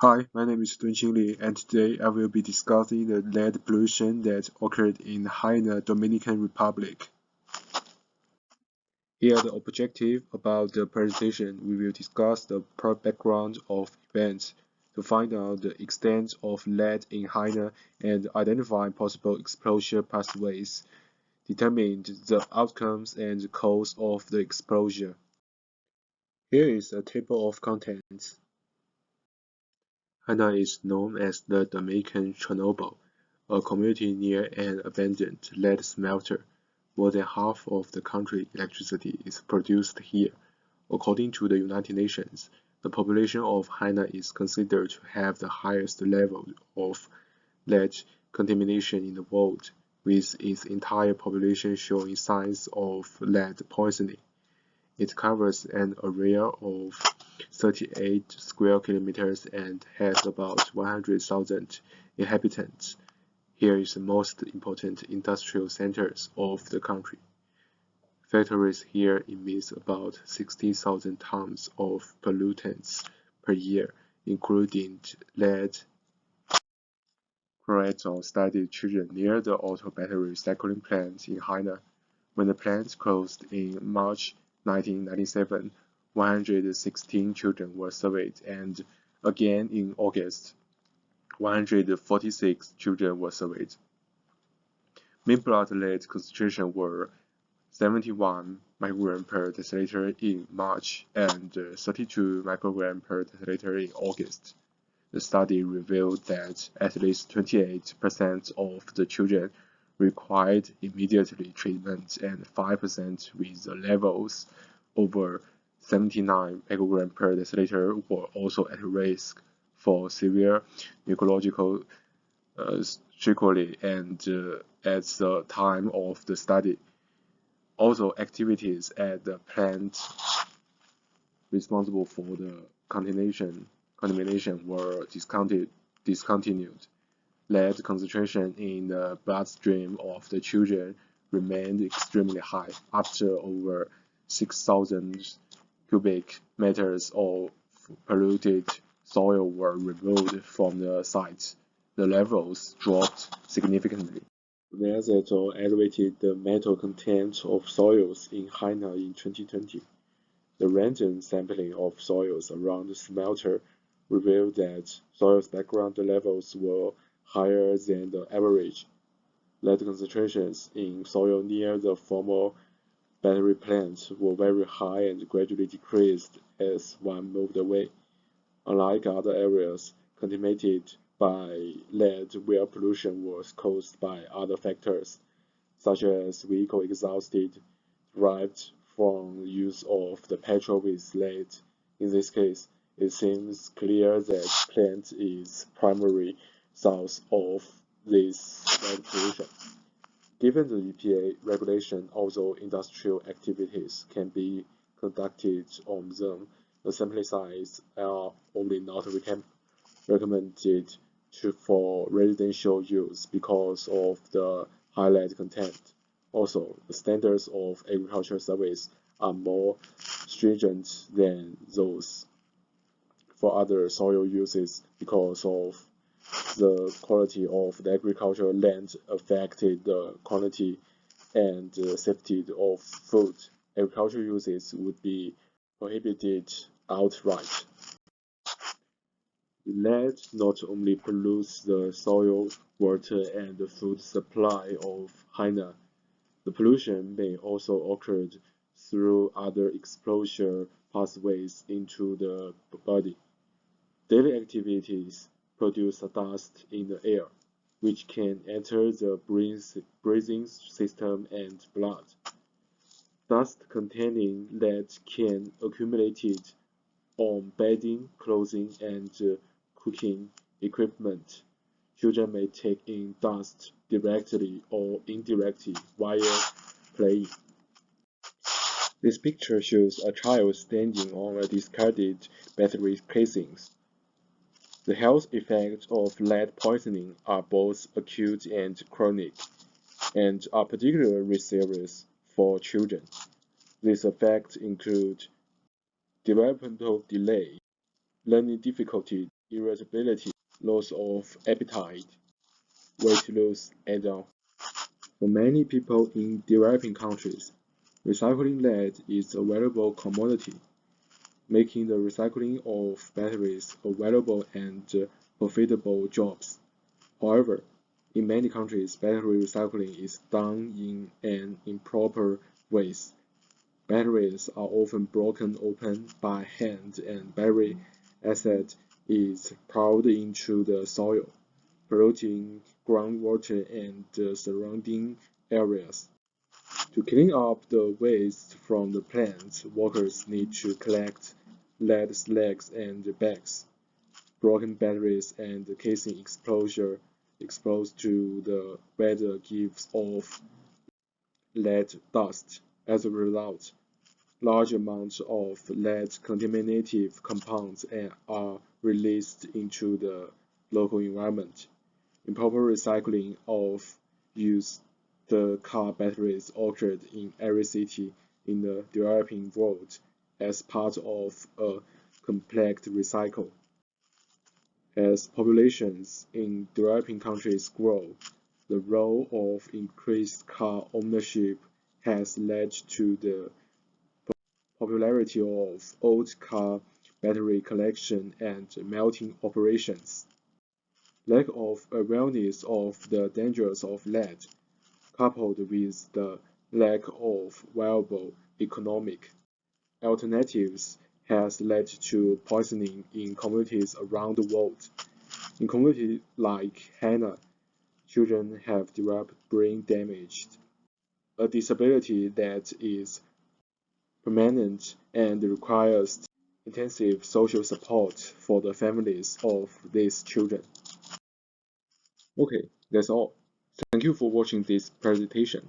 Hi, my name is Dunqing, and today I will be discussing the lead pollution that occurred in Haina, Dominican Republic. Here the objective about the presentation, we will discuss the background of events to find out the extent of lead in Haina and identify possible exposure pathways, determine the outcomes and the cause of the exposure. Here is a table of contents. Haina is known as the Dominican Chernobyl, a community near an abandoned lead smelter. More than half of the country's electricity is produced here. According to the United Nations, the population of Haina is considered to have the highest level of lead contamination in the world, with its entire population showing signs of lead poisoning. It covers an area of 38 square kilometers and has about 100,000 inhabitants. Here is the most important industrial centers of the country. Factories here emit about 60,000 tons of pollutants per year, including lead. Chloride studied children near the auto battery recycling plant in Haina. When the plant closed in March 1997, 116 children were surveyed, and again in August, 146 children were surveyed. Mean blood lead concentration were 71 microgram per deciliter in March and 32 microgram per deciliter in August. The study revealed that at least 28% of the children required immediate treatment and 5% with the levels over 79 microgram per deciliter were also at risk for severe neurological sequelae and at the time of the study. Also, activities at the plant responsible for the contamination were discontinued. Lead concentration in the bloodstream of the children remained extremely high. After over 6,000 cubic meters of polluted soil were removed from the site, the levels dropped significantly. There's also elevated the metal content of soils in Haina in 2020. The random sampling of soils around the smelter revealed that soil's background levels were higher than the average. Lead concentrations in soil near the former battery plant were very high and gradually decreased as one moved away. Unlike other areas contaminated by lead where pollution was caused by other factors, such as vehicle exhaust derived from use of the petrol with lead. In this case, it seems clear that plant is primary source of this lead pollution. Given the EPA regulation, although industrial activities can be conducted on them, the sample size are only not recommended for residential use because of the high lead content. Also, the standards of agricultural service are more stringent than those for other soil uses because of the quality of the agricultural land affected the quantity and safety of food. Agricultural uses would be prohibited outright. Lead not only pollutes the soil, water, and the food supply of Haina, the pollution may also occur through other exposure pathways into the body. Daily activities produce dust in the air, which can enter the breathing system and blood. Dust containing lead can accumulate on bedding, clothing, and cooking equipment. Children may take in dust directly or indirectly while playing. This picture shows a child standing on a discarded battery casings. The health effects of lead poisoning are both acute and chronic, and are particularly serious for children. These effects include developmental delay, learning difficulty, irritability, loss of appetite, weight loss, and on. For many people in developing countries, recycling lead is a valuable commodity, making the recycling of batteries a valuable and profitable jobs. However, in many countries, battery recycling is done in an improper ways. Batteries are often broken open by hand and battery acid is poured into the soil, polluting groundwater and the surrounding areas. To clean up the waste from the plants, workers need to collect lead slugs and bags, broken batteries, and casing exposure exposed to the weather gives off lead dust. As a result, large amounts of lead-contaminated compounds are released into the local environment. Improper recycling of used car batteries occurred in every city in the developing world as part of a complex recycle. As populations in developing countries grow, the role of increased car ownership has led to the popularity of old car battery collection and melting operations. Lack of awareness of the dangers of lead, coupled with the lack of viable economic alternatives, has led to poisoning in communities around the world. In communities like Haina, children have developed brain damage, a disability that is permanent and requires intensive social support for the families of these children. Okay, that's all. Thank you for watching this presentation.